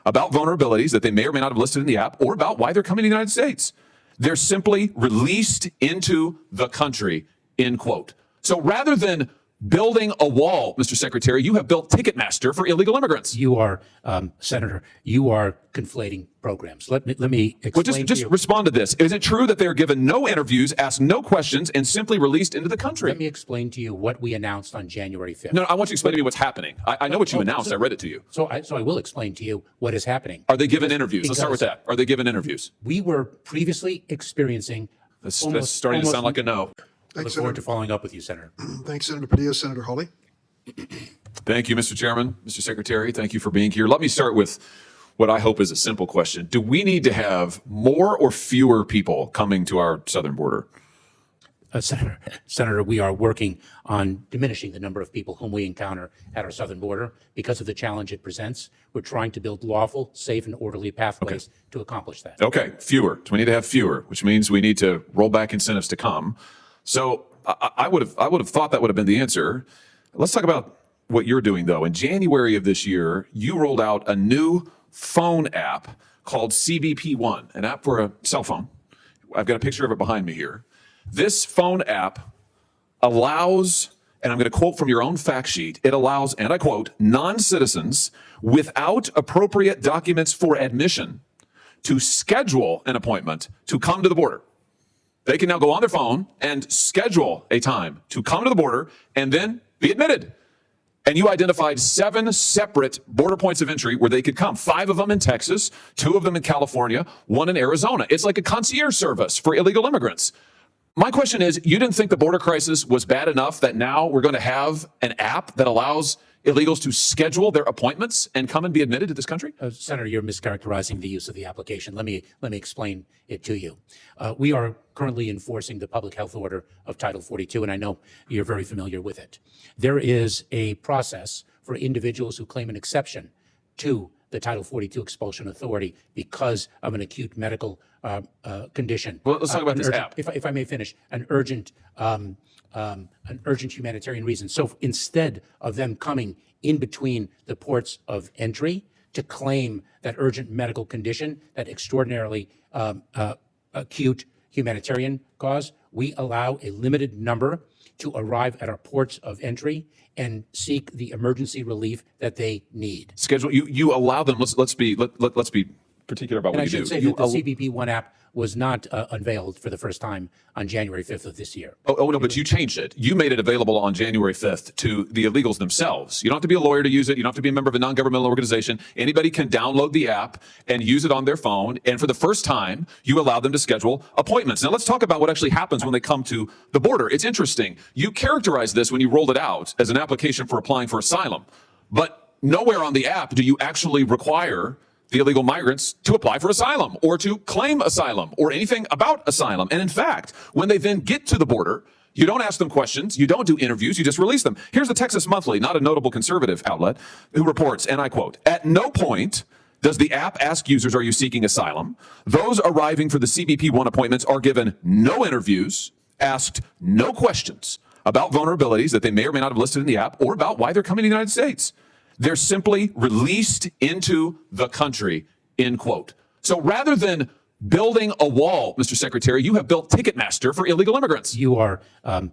about vulnerabilities that they may or may not have listed in the app or about why they're coming to the United States. They're simply released into the country, end quote. So rather than building a wall, Mr. Secretary, you have built Ticketmaster for illegal immigrants. You are, Senator, you are conflating programs. Let me explain Well, just respond to this. Is it true that they're given no interviews, asked no questions, and simply released into the country? Let me explain to you what we announced on January 5th. No, I want you to explain to me what's happening. I know what you announced. I read it to you. So I will explain to you what is happening. Are they given interviews? Let's start with that. Are they given interviews? We were previously experiencing. That's starting to sound like a no. I look forward to following up with you, Senator. Thanks, Senator Padilla. Senator Hawley. Thank you, Mr. Chairman, Mr. Secretary. Thank you for being here. Let me start with what I hope is a simple question. Do we need to have more or fewer people coming to our southern border? Senator, we are working on diminishing the number of people whom we encounter at our southern border because of the challenge it presents. We're trying to build lawful, safe, and orderly pathways to accomplish that. Okay, fewer. So we need to have fewer, which means we need to roll back incentives to come. So I would have thought that would have been the answer. Let's talk about what you're doing, though. In January of this year, you rolled out a new phone app called CBP One, an app for a cell phone. I've got a picture of it behind me here. This phone app allows, and I'm going to quote from your own fact sheet, it allows, and I quote, non-citizens without appropriate documents for admission to schedule an appointment to come to the border. They can now go on their phone and schedule a time to come to the border and then be admitted. And you identified 7 separate border points of entry where they could come. 5 of them in Texas, 2 of them in California, 1 in Arizona. It's like a concierge service for illegal immigrants. My question is, you didn't think the border crisis was bad enough that now we're going to have an app that allows illegals to schedule their appointments and come and be admitted to this country? Senator, you're mischaracterizing the use of the application. Let me explain it to you. We are currently enforcing the public health order of Title 42, and I know you're very familiar with it. There is a process for individuals who claim an exception to the Title 42 expulsion authority because of an acute medical condition. Well, let's talk about this app. If I may finish, an urgent humanitarian reason. So instead of them coming in between the ports of entry to claim that urgent medical condition, that extraordinarily acute humanitarian cause, we allow a limited number to arrive at our ports of entry and seek the emergency relief that they need. Schedule. You allow them. Let's be particular about And what I you do. should say that the CBP One app was not unveiled for the first time on January 5th of this year. Oh, no, but you changed it. You made it available on January 5th to the illegals themselves. You don't have to be a lawyer to use it. You don't have to be a member of a non-governmental organization. Anybody can download the app and use it on their phone. And for the first time, you allow them to schedule appointments. Now, let's talk about what actually happens when they come to the border. It's interesting. You characterized this when you rolled it out as an application for applying for asylum. But nowhere on the app do you actually require the illegal migrants to apply for asylum or to claim asylum or anything about asylum. And in fact, when they then get to the border, you don't ask them questions, you don't do interviews, you just release them. Here's the Texas Monthly, not a notable conservative outlet, who reports, and I quote, "At no point does the app ask users, are you seeking asylum? Those arriving for the CBP One appointments are given no interviews, asked no questions about vulnerabilities that they may or may not have listed in the app or about why they're coming to the United States. They're simply released into the country," end quote. So rather than building a wall, Mr. Secretary, you have built Ticketmaster for illegal immigrants. You are,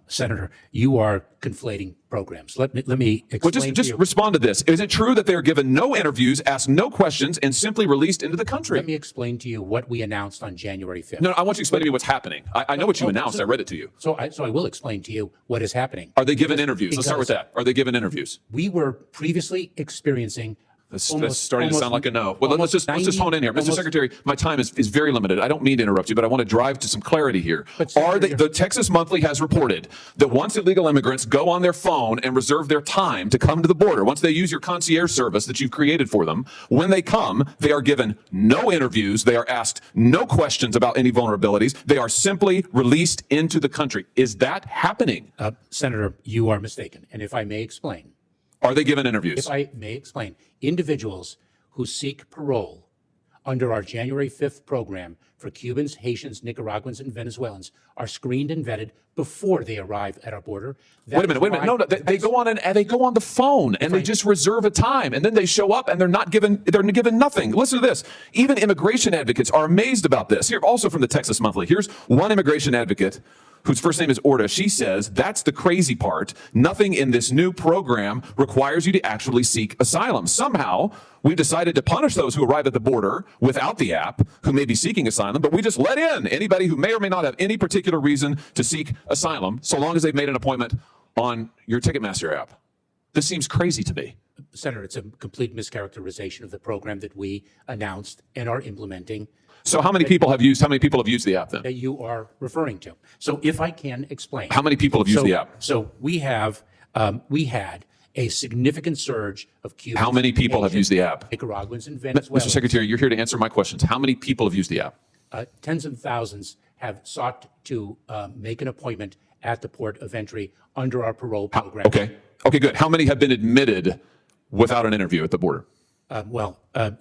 Senator, you are conflating programs. Let me explain Well, just respond to this. Is it true that they're given no interviews, asked no questions, and simply released into the country? Let me explain to you what we announced on January 5th. No, I want you to explain to me what's happening. I know what you announced. I read it to you. So I will explain to you what is happening. Are they given interviews? Let's start with that. Are they given interviews? We were previously experiencing. That's starting to sound like a no. Well, let's just hone in here. Mr. Secretary, my time is very limited. I don't mean to interrupt you, but I want to drive to some clarity here. The Texas Monthly has reported that once illegal immigrants go on their phone and reserve their time to come to the border, once they use your concierge service that you've created for them, when they come, they are given no interviews. They are asked no questions about any vulnerabilities. They are simply released into the country. Is that happening? Senator, you are mistaken. And if I may explain. Are they given interviews? If I may explain, individuals who seek parole under our January 5th program for Cubans, Haitians, Nicaraguans, and Venezuelans are screened and vetted before they arrive at our border. Wait a minute. No, they go on they go on the phone and they just reserve a time, and then they show up and they're given nothing. Listen to this. Even immigration advocates are amazed about this. Here, also from the Texas Monthly. Here's one immigration advocate whose first name is Orta. She says, that's the crazy part. Nothing in this new program requires you to actually seek asylum. Somehow, we've decided to punish those who arrive at the border without the app, who may be seeking asylum, but we just let in anybody who may or may not have any particular reason to seek asylum, so long as they've made an appointment on your Ticketmaster app. This seems crazy to me. Senator, it's a complete mischaracterization of the program that we announced and are implementing. So how many people have used the app then? That you are referring to. So if I can explain. How many people have used the app? So we had a significant surge of Cubans. How many people have used the app? Nicaraguans and Venezuelans. Mr. Secretary, you're here to answer my questions. How many people have used the app? Tens of thousands have sought to make an appointment at the port of entry under our parole program. Okay, good. How many have been admitted without an interview at the border?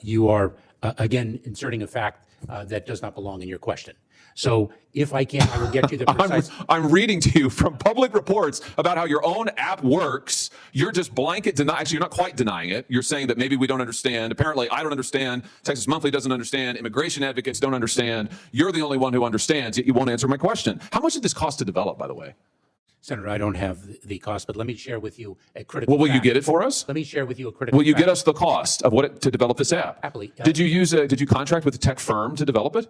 You are, again, inserting a fact that does not belong in your question. So if I can, I will get you the precise. I'm reading to you from public reports about how your own app works. You're just blanket denying. Actually, you're not quite denying it. You're saying that maybe we don't understand. Apparently, I don't understand. Texas Monthly doesn't understand. Immigration advocates don't understand. You're the only one who understands, yet you won't answer my question. How much did this cost to develop, by the way? Senator, I don't have the cost, but let me share with you a critical Well, will fact. you get it for us? Let me share with you a critical Will you fact. get us the cost of to develop this app? Happily. Did you contract with a tech firm to develop it?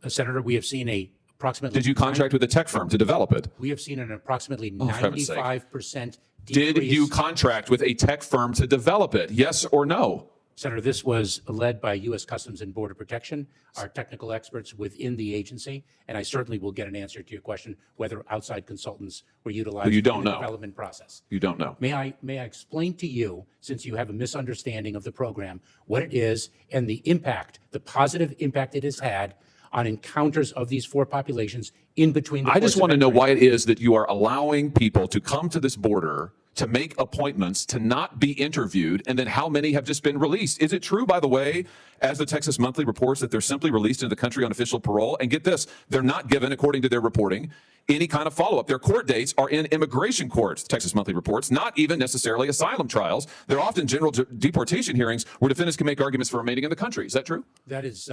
Senator, we have seen approximately. Did you contract with a tech firm to develop it? We have seen an approximately for heaven's sake. 95% decrease. Did you contract with a tech firm to develop it? Yes or no? Senator, this was led by U.S. Customs and Border Protection, our technical experts within the agency, and I certainly will get an answer to your question whether outside consultants were utilized You don't in the know. development process. You don't know. May I explain to you, since you have a misunderstanding of the program, what it is and the impact, the positive impact it has had on encounters of these four populations in between the I just ports want to of know entry. why it is that you are allowing people to come to this border, to make appointments, to not be interviewed, and then how many have just been released? Is it true, by the way, as the Texas Monthly reports, that they're simply released into the country on official parole? And get this, they're not given, according to their reporting, any kind of follow-up. Their court dates are in immigration courts, Texas Monthly reports, not even necessarily asylum trials. They're often general deportation hearings where defendants can make arguments for remaining in the country. Is that true? That is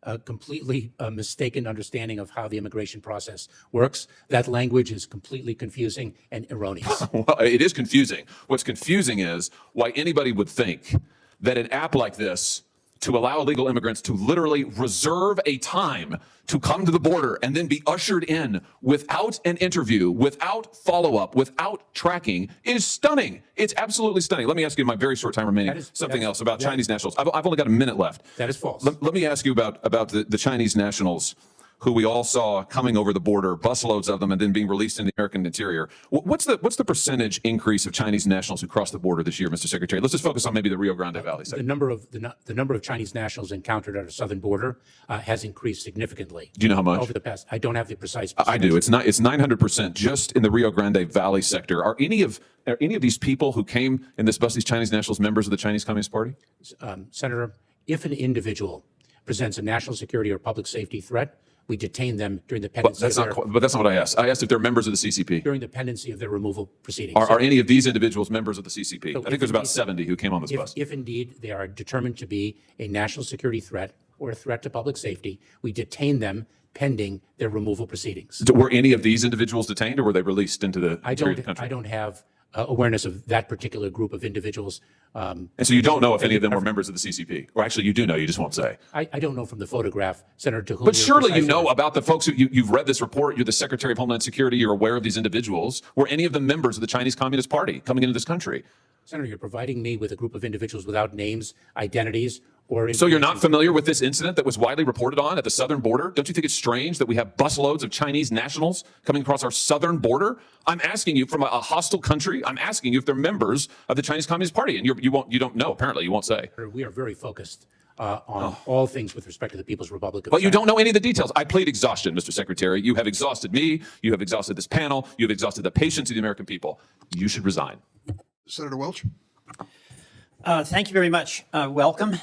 a completely mistaken understanding of how the immigration process works. That language is completely confusing and erroneous. Well, it is confusing. What's confusing is why anybody would think that an app like this, to allow illegal immigrants to literally reserve a time to come to the border and then be ushered in without an interview, without follow-up, without tracking, is stunning. It's absolutely stunning. Let me ask you in my very short time remaining something else about Chinese nationals. I've only got a minute left. That is false. Let me ask you about the Chinese nationals who we all saw coming over the border, busloads of them, and then being released in the American interior. What's the percentage increase of Chinese nationals who crossed the border this year, Mr. Secretary? Let's just focus on maybe the Rio Grande Valley The segment. number of Chinese nationals encountered at our southern border has increased significantly. Do you know how much? Over the past, I don't have the precise I do. It's 900% just in the Rio Grande Valley sector. Are any of these people who came in this bus, these Chinese nationals, members of the Chinese Communist Party? Senator, if an individual presents a national security or public safety threat, we detain them during the pendency But that's not what I asked. I asked if they're members of the CCP. during the pendency of their removal proceedings. Are any of these individuals members of the CCP? So I think there's about 70 who came on this bus. If indeed they are determined to be a national security threat or a threat to public safety, we detain them pending their removal proceedings. Were any of these individuals detained, or were they released into the interior of the country? I don't have awareness of that particular group of individuals. And so you don't know if any of them were members of the CCP? Or actually, you do know, you just won't say. I don't know from the photograph, Senator, to whom But you're surely you precisely know about the folks who you've read this report. You're the Secretary of Homeland Security. You're aware of these individuals. Were any of them members of the Chinese Communist Party coming into this country? Senator, you're providing me with a group of individuals without names, identities, or So you're not familiar with this incident that was widely reported on at the southern border? Don't you think it's strange that we have busloads of Chinese nationals coming across our southern border? I'm asking you, from a hostile country, I'm asking you if they're members of the Chinese Communist Party, and you don't know. Apparently, you won't say. We are very focused on all things with respect to the People's Republic of But you China. don't know any of the details. I plead exhaustion, Mr. Secretary. You have exhausted me. You have exhausted this panel. You have exhausted the patience of the American people. You should resign. Senator Welch. Thank you very much. Welcome.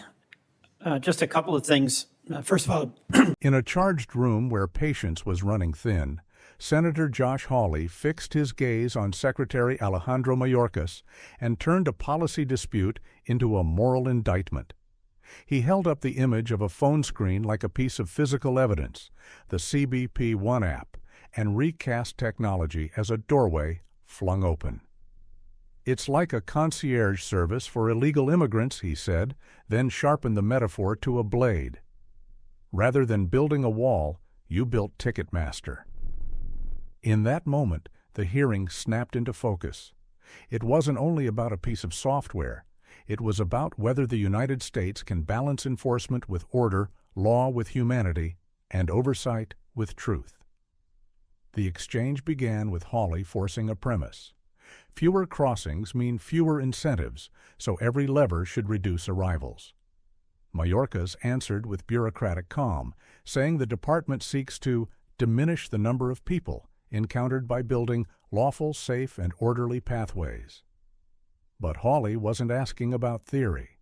Just a couple of things. First of all, In a charged room where patience was running thin, Senator Josh Hawley fixed his gaze on Secretary Alejandro Mayorkas and turned a policy dispute into a moral indictment. He held up the image of a phone screen like a piece of physical evidence, the CBP One app, and recast technology as a doorway flung open. "It's like a concierge service for illegal immigrants," he said, then sharpened the metaphor to a blade. "Rather than building a wall, you built Ticketmaster." In that moment, the hearing snapped into focus. It wasn't only about a piece of software. It was about whether the United States can balance enforcement with order, law with humanity, and oversight with truth. The exchange began with Hawley forcing a premise. Fewer crossings mean fewer incentives, so every lever should reduce arrivals. Mayorkas answered with bureaucratic calm, saying the department seeks to diminish the number of people encountered by building lawful, safe, and orderly pathways. But Hawley wasn't asking about theory.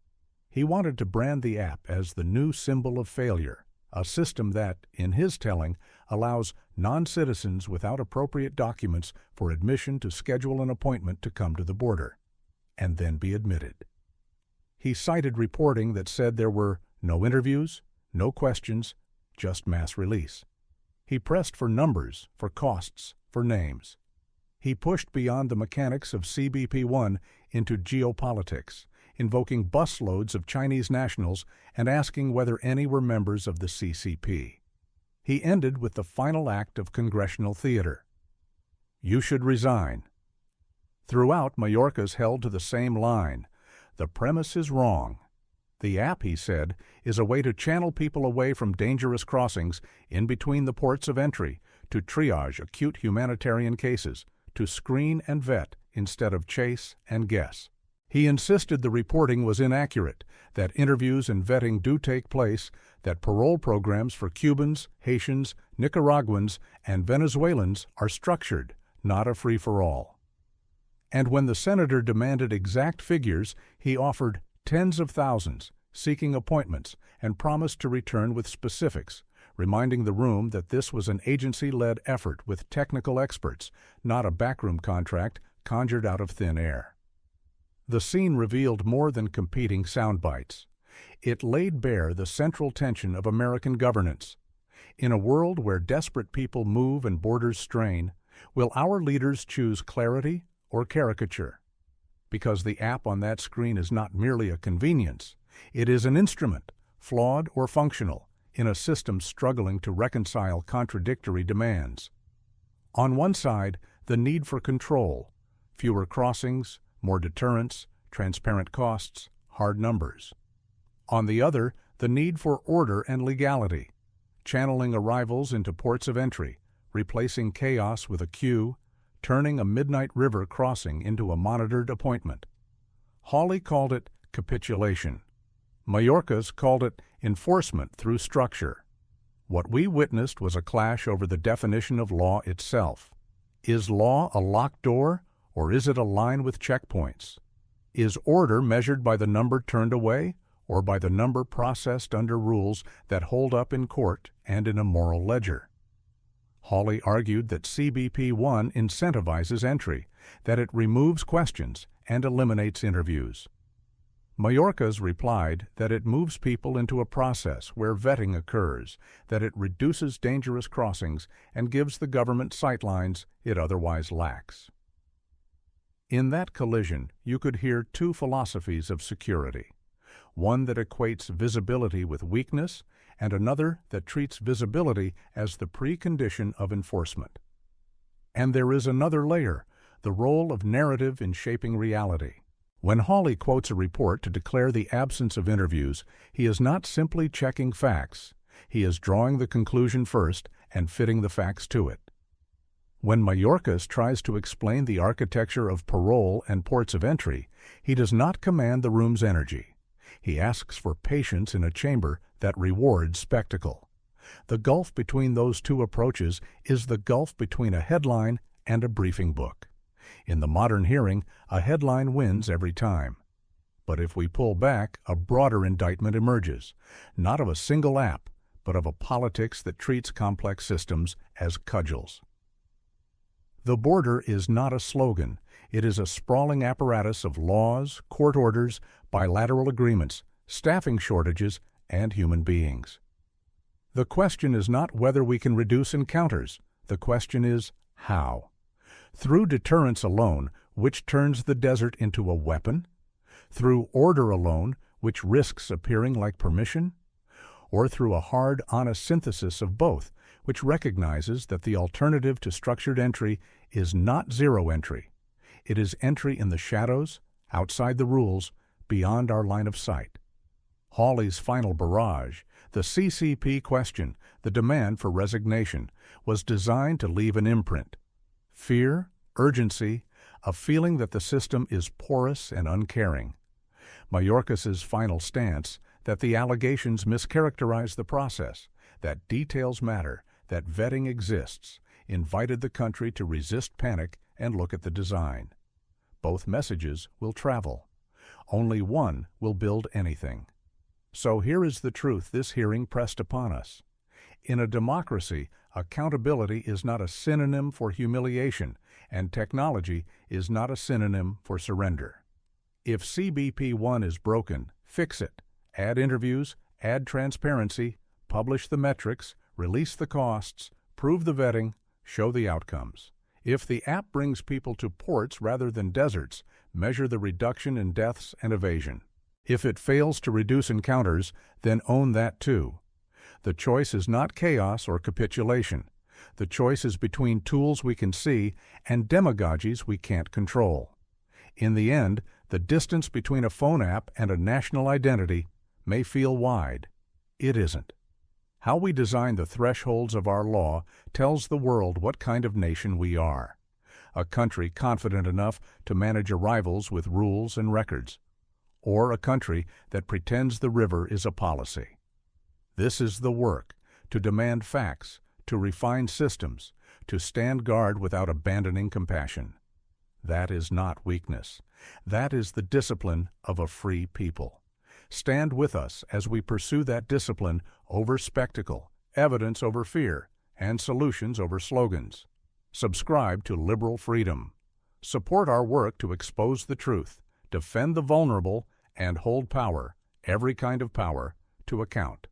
He wanted to brand the app as the new symbol of failure, a system that, in his telling, allows non-citizens without appropriate documents for admission to schedule an appointment to come to the border, and then be admitted. He cited reporting that said there were no interviews, no questions, just mass release. He pressed for numbers, for costs, for names. He pushed beyond the mechanics of CBP One into geopolitics, invoking busloads of Chinese nationals and asking whether any were members of the CCP. He ended with the final act of congressional theater. "You should resign." Throughout, Mayorkas held to the same line. The premise is wrong. The app, he said, is a way to channel people away from dangerous crossings in between the ports of entry, to triage acute humanitarian cases, to screen and vet instead of chase and guess. He insisted the reporting was inaccurate, that interviews and vetting do take place, that parole programs for Cubans, Haitians, Nicaraguans, and Venezuelans are structured, not a free-for-all. And when the senator demanded exact figures, he offered tens of thousands, seeking appointments, and promised to return with specifics, reminding the room that this was an agency-led effort with technical experts, not a backroom contract conjured out of thin air. The scene revealed more than competing sound bites. It laid bare the central tension of American governance. In a world where desperate people move and borders strain, will our leaders choose clarity or caricature? Because the app on that screen is not merely a convenience, it is an instrument, flawed or functional, in a system struggling to reconcile contradictory demands. On one side, the need for control, fewer crossings, more deterrence, transparent costs, hard numbers. On the other, the need for order and legality, channeling arrivals into ports of entry, replacing chaos with a queue, turning a midnight river crossing into a monitored appointment. Hawley called it capitulation. Mayorkas called it enforcement through structure. What we witnessed was a clash over the definition of law itself. Is law a locked door, or is it a line with checkpoints? Is order measured by the number turned away, or by the number processed under rules that hold up in court and in a moral ledger? Hawley argued that CBP One incentivizes entry, that it removes questions and eliminates interviews. Mayorkas replied that it moves people into a process where vetting occurs, that it reduces dangerous crossings and gives the government sightlines it otherwise lacks. In that collision, you could hear two philosophies of security, one that equates visibility with weakness, and another that treats visibility as the precondition of enforcement. And there is another layer, the role of narrative in shaping reality. When Hawley quotes a report to declare the absence of interviews, he is not simply checking facts. He is drawing the conclusion first and fitting the facts to it. When Mayorkas tries to explain the architecture of parole and ports of entry, he does not command the room's energy. He asks for patience in a chamber that rewards spectacle. The gulf between those two approaches is the gulf between a headline and a briefing book. In the modern hearing, a headline wins every time. But if we pull back, a broader indictment emerges, not of a single app, but of a politics that treats complex systems as cudgels. The border is not a slogan. It is a sprawling apparatus of laws, court orders, bilateral agreements, staffing shortages, and human beings. The question is not whether we can reduce encounters. The question is how. Through deterrence alone, which turns the desert into a weapon? Through order alone, which risks appearing like permission? Or through a hard, honest synthesis of both, which recognizes that the alternative to structured entry is not zero entry. It is entry in the shadows, outside the rules, beyond our line of sight. Hawley's final barrage, the CCP question, the demand for resignation, was designed to leave an imprint. Fear, urgency, a feeling that the system is porous and uncaring. Mayorkas's final stance, that the allegations mischaracterize the process, that details matter, that vetting exists, invited the country to resist panic and look at the design. Both messages will travel. Only one will build anything. So here is the truth this hearing pressed upon us. In a democracy, accountability is not a synonym for humiliation, and technology is not a synonym for surrender. If CBP One is broken, fix it. Add interviews, add transparency, publish the metrics, release the costs, prove the vetting, show the outcomes. If the app brings people to ports rather than deserts, measure the reduction in deaths and evasion. If it fails to reduce encounters, then own that too. The choice is not chaos or capitulation. The choice is between tools we can see and demagogies we can't control. In the end, the distance between a phone app and a national identity may feel wide. It isn't. How we design the thresholds of our law tells the world what kind of nation we are. A country confident enough to manage arrivals with rules and records, or a country that pretends the river is a policy. This is the work, to demand facts, to refine systems, to stand guard without abandoning compassion. That is not weakness. That is the discipline of a free people. Stand with us as we pursue that discipline over spectacle, evidence over fear, and solutions over slogans. Subscribe to Liberal Freedom. Support our work to expose the truth, defend the vulnerable, and hold power, every kind of power, to account.